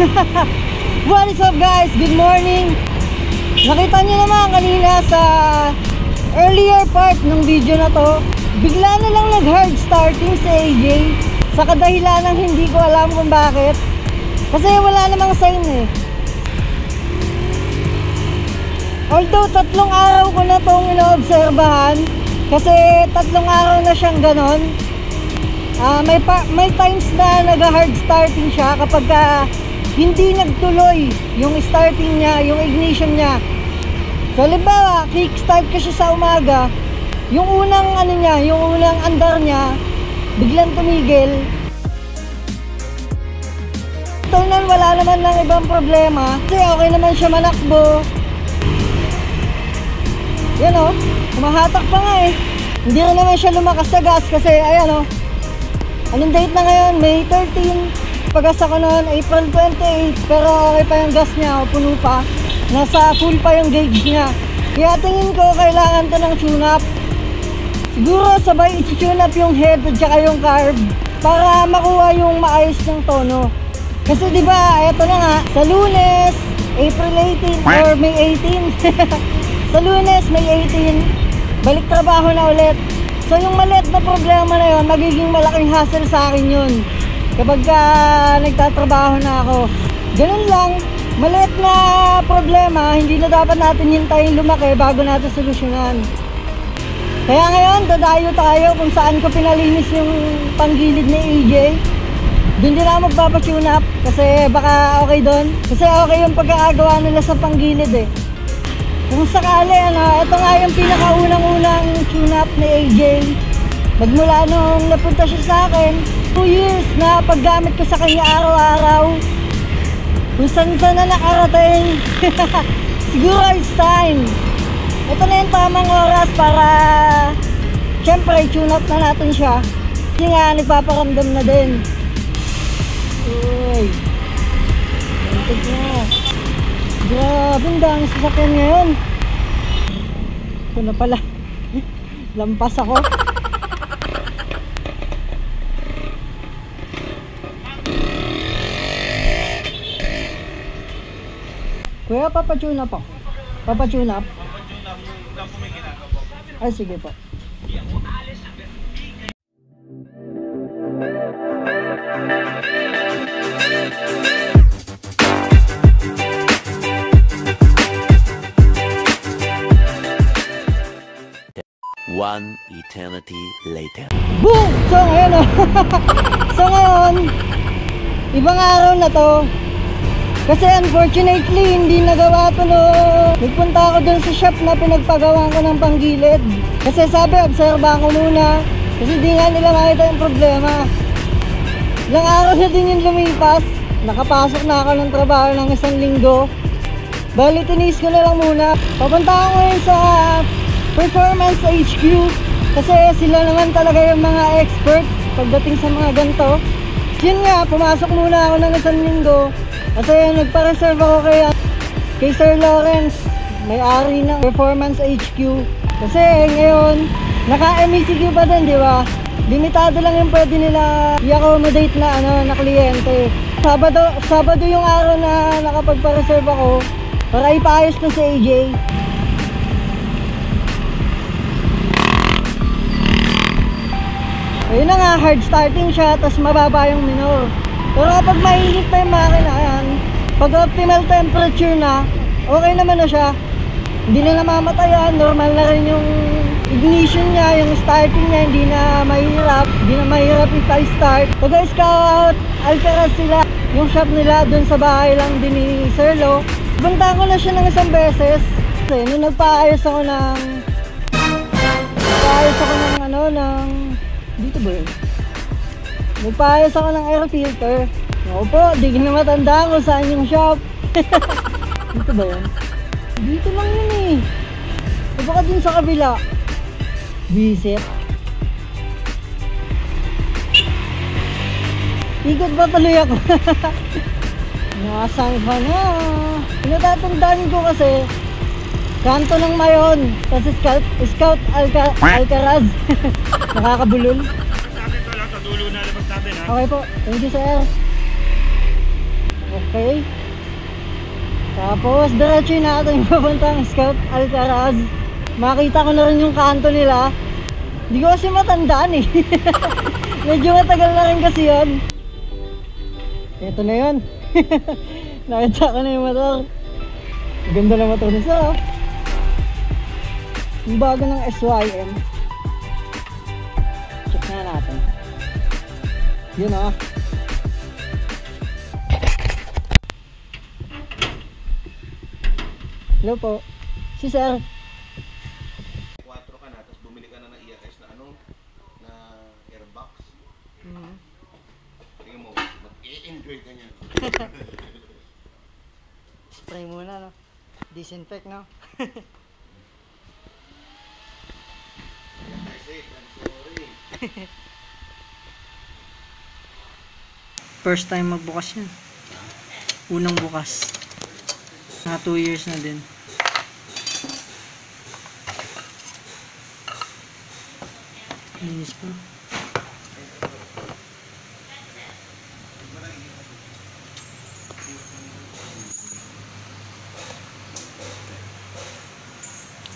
What is up guys? Good morning. Nakita nyo naman kanina sa earlier part ng video na to, bigla na lang nag-hard starting si AJ sa kadahilan ng hindi ko alam kung bakit. Kasi wala namang sign eh. Although 3 araw ko na itong inoobserbahan, kasi 3 araw na siyang ganon. May times na nag-hard starting siya kapag hindi nagtuloy yung starting niya, yung ignition niya. So halimbawa, kickstart ka siya sa umaga, yung unang yung unang andar niya biglang tumigil. Ito nun, wala naman ng ibang problema kasi okay naman siya manakbo. Yan o, humahatak pa nga eh. Hindi rin naman siya lumakas sa gas kasi ayan o, anong date na ngayon? May 13. Pagas ako noon, April 28, pero okay pa yung gas niya o puno pa. Nasa full pa yung gauge niya. Kaya tingin ko kailangan to ng tune-up. Siguro sabay i-tune up yung head at saka yung carb para makuha yung maayos ng tono. Kasi diba, eto na nga, sa Lunes, April 18 or May 18 sa Lunes, May 18, balik trabaho na ulit. So yung maliit na problema na yun, magiging malaking hassle sa akin yun kapag nagtatrabaho na ako. Ganun lang, maliit na problema, hindi na dapat natin hintayin lumaki bago natin solusyonan. Kaya ngayon, dadayo tayo kung saan ko pinalinis yung panggilid ni AJ. Doon din ako magpapatune up kasi baka okay doon. Kasi okay yung pagkakagawa nila sa panggilid eh. Kung sakali, ito nga yung pinakaunang-unang tune-up ni AJ. Magmula nung napunta siya sa akin, 2 years na paggamit ko sa kanya araw-araw. Kung saan-saan na nakarating. Siguro it's time. Ito na yung tamang oras para syempre tune-up na natin siya. Kasi nga nagpaparamdam na din. Uy, gantig na. Grabe, ang dami sasakyan ngayon. Ito na pala. Lampas ako. Kuya, papatune up ako. Papatune up. Ay, sige po. One eternity later. Boom! So ngayon so ngayon, ibang araw na to. Kasi unfortunately, hindi nagawa to no. Nagpunta ako dun sa shop na pinagpagawa ko ng panggilid. Kasi sabi, obserbahan ko muna. Kasi di nga nila makita yung problema. Ilang araw na din yung lumipas. Nakapasok na ako ng trabaho ng 1 linggo. Bali, tinis ko na lang muna. Papunta ako ngayon sa Performance HQ kasi sila naman talaga yung mga expert pagdating sa mga ganito. Yun nga, pumasok muna ako ng 1 linggo kasi nagpa-reserve ako kay Sir Lawrence, may-ari ng Performance HQ. Kasi ngayon, naka-MECQ pa din, di ba? Limitado lang yung pwede nila i-accommodate na kliyente. Sabado yung araw na nakapagpa-reserve ako para ipaayos na si AJ. Ayun na nga, hard starting siya, tapos mababa yung minor. Pero kapag mainit pa yung makina yan, pag optimal temperature na, okay naman na siya. Hindi na namamatayan, normal na rin yung ignition niya, yung starting niya, hindi na mahirap i-start. Taga-Scout, Alcaraz sila, yung shop nila, dun sa bahay lang din ni Sir Lo. Punta ko na siya ng 1 beses. Kasi nung nagpaayos ako ng dito ba yun? Nagpaayos ako ng air filter. Ako po, di ko na matandaan kung saan yung shop. Dito ba yun? Dito lang yun eh. Baka dun sa kabila. Visit. Ikot ba tuloy ako? Nasaan ka na? Natatandaan ko kasi kanto ng Mayon, tapos Scout Alcaraz. Nakakabulol. Sa dulo na labas natin ha. Okay po, thank you sir. Okay. Tapos, diretso natin papuntang Scout Alcaraz. Makita ko na rin yung kanto nila. Hindi ko kasi matandaan eh. Medyo matagal na rin kasi yun. Ito na yun. Nakita ko na yung motor. Ganda na motor nisa. Yung bago ng SYM. Check na natin. Yun oh. Hello po. Si sir. 4 ka na, tapos bumili ka na ng ERS na ano, na airbox. Tingnan mo, mag-i-enjoy ka niyan. Spray muna no. Disinfect no. I'm sorry. First time magbukas yan. Unang bukas. Na 2 years na din. Linis pa.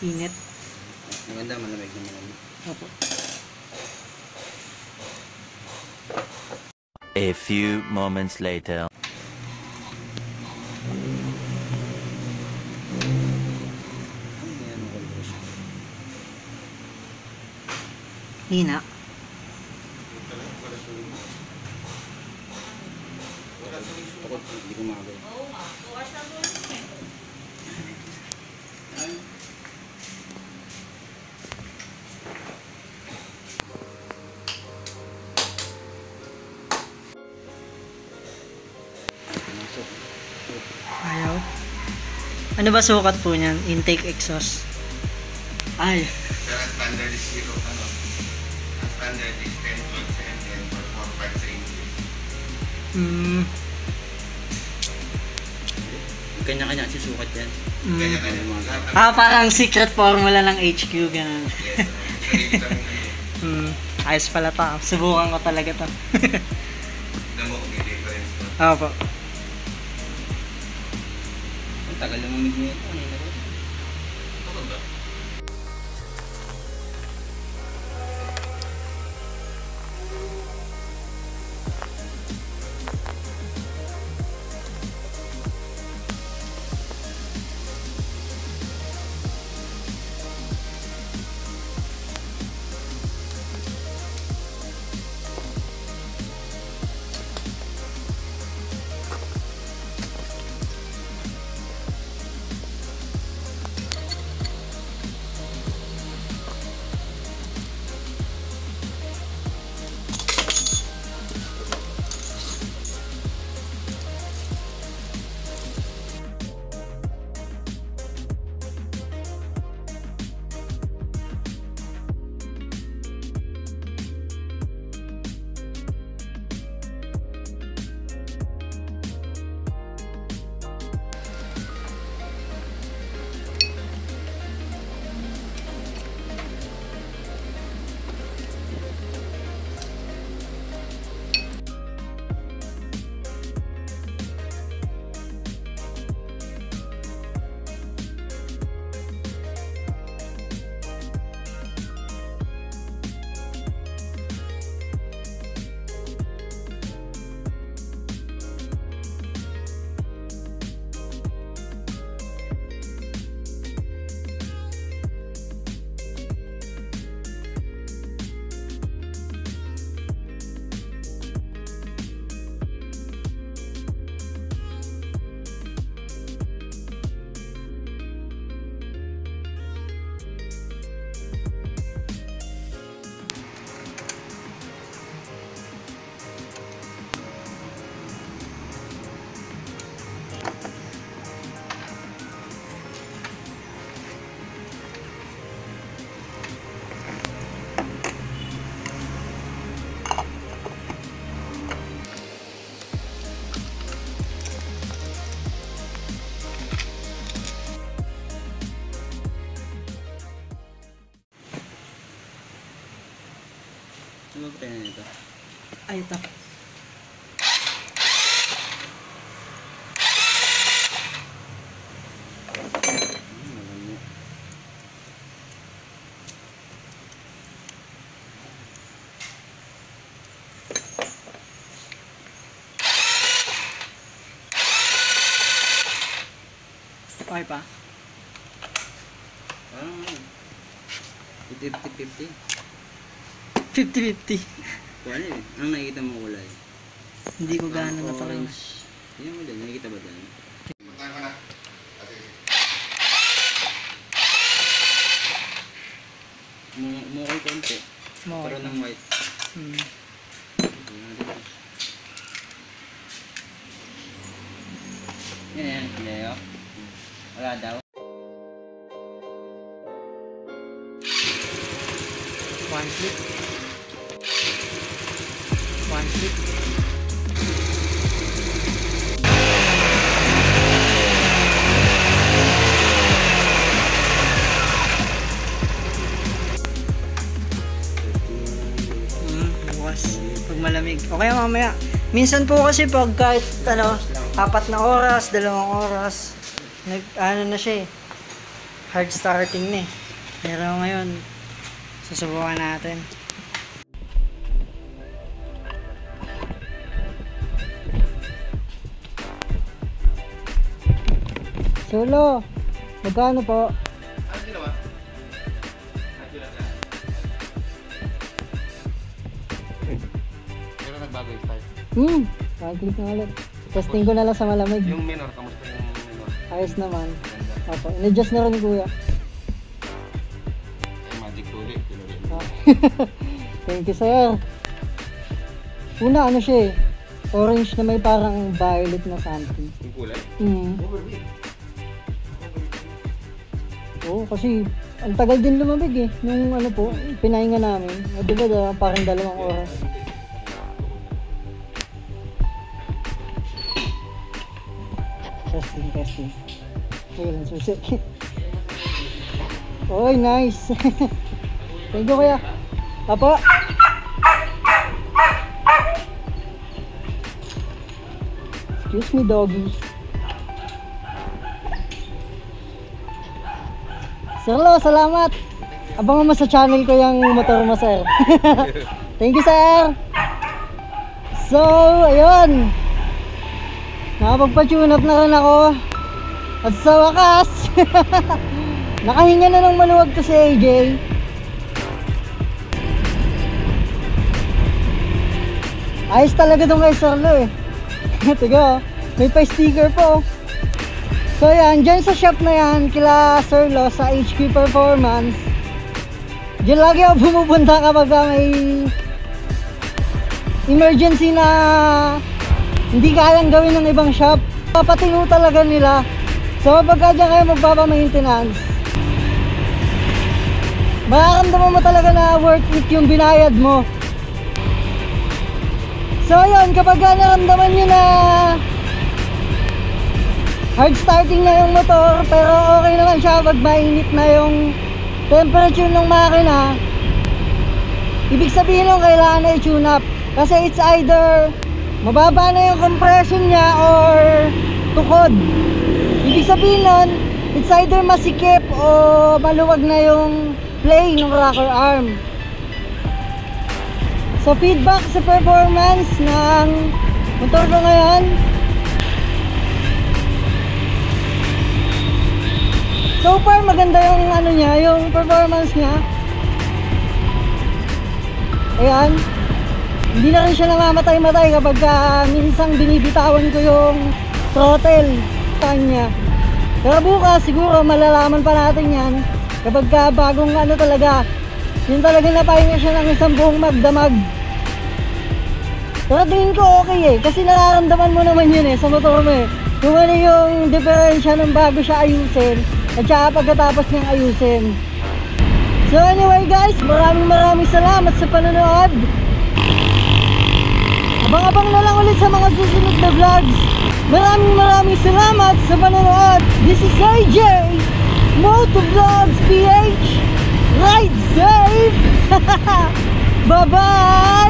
Init. Maganda, malamig na malamig. Opo. A few moments later. Hina. Hindi ko magawa. Ayaw. Ano ba sukat po niyan? Intake exhaust. Ay. Pero ang standard is 0, ano? Ang standard is 10, 12 cm or 4, 5 sa English. Kanya-kanya susukat yan. Kanya-kanya mga Parang secret formula ng HQ, ganun. yes, sarili kami ano. Ayos pala to. Subukan ko talaga to. Tignan mo kung may difference to. Opo. Ang tagal na mamig mo ito. Ano ba? Ano ba tayo nito? Ay, ito. Okay pa? Parang 50-50. 50-50. Kung ano eh, anong nakikita mo kulay? Hindi ko Parang gano'n na orange. Tingnan mo dyan, nakikita ba dyan? Magkano ka na? Kasi, Umukay konti. Umukay. Pero ng white. Hmm. Tingnan natin. Yan, Leo. Wala daw. One click. One click. Bukas. Pag malamig. Okay mamaya. Minsan po kasi pag kahit 4 na oras, 2 oras, ano na siya eh. Hard starting na eh. Pero ngayon, susubukan natin. Solo, magkano po? ano ginawa? Pero nagbago yung style. Right-click na ulit. Testing ko na lang sa malamig. Yung minor, kamusta yung minor? Ayos naman. Ganda. Opo, in-adjust na rin kuya. Eh, magic tuli. Tinuli. Ah. Thank you sir. Una ano siya eh. Orange na may parang violet na something. Yung kulay? Overheat. Oo, kasi ang tagal din lumamig eh. Nung ano po, pinahinga namin. Diba parang 2 oras. Testing. Ayun, susi. Oy, nice. Thank you kuya. Apo. Excuse me, doggy. Sir Lo, salamat. Abangan mo sa channel ko yung motor mo, sir. Thank you, sir. So, ayun. Nakapagpa-tune up na rin ako. At sa wakas, nakahinga na ng maluwag to si AJ. Ayos talaga itong kay Sir Lo eh. Tiga, may pa-sticker po. So yan, dyan sa shop na yan, kila Sir Lo sa HQ Performance. Diyan lagi ako pumupunta kapag may emergency na hindi kayang gawin ng ibang shop. Papatino talaga nila. So kapag dyan kayo magpapa-maintenance, makakamdaman mo talaga na worth it yung binayad mo. So yun, kapag naramdaman nyo na hard starting na yung motor, pero okay naman siya pag mainit na yung temperature ng makina, ibig sabihin nung kailangan na i-tune up. Kasi it's either mababa na yung compression niya or tukod. Ibig sabihin nun, it's either masikip o maluwag na yung play ng rocker arm. So feedback sa performance ng motor ko ngayon, so far maganda yung ano niya, yung performance niya. Ayan. Hindi na rin siya namamatay-matay kapag minsang binibitawan ko yung throttle kanya. Pero bukas siguro malalaman pa natin yan kapag bagong ano talaga, yun talaga napahinga siya ng isang buong magdamag. Pero tingin ko okay eh, kasi nararamdaman mo naman yun eh sa motor mo eh, kung ano yung diferensya ng bago siya ayusin at saka pagkatapos niyang ayusin. So anyway guys, maraming salamat sa panonood. Abang-abang na lang ulit sa mga susunod na vlogs. Maraming salamat sa panonood. This is AJ Motovlogs PH. Ride safe. Bye bye.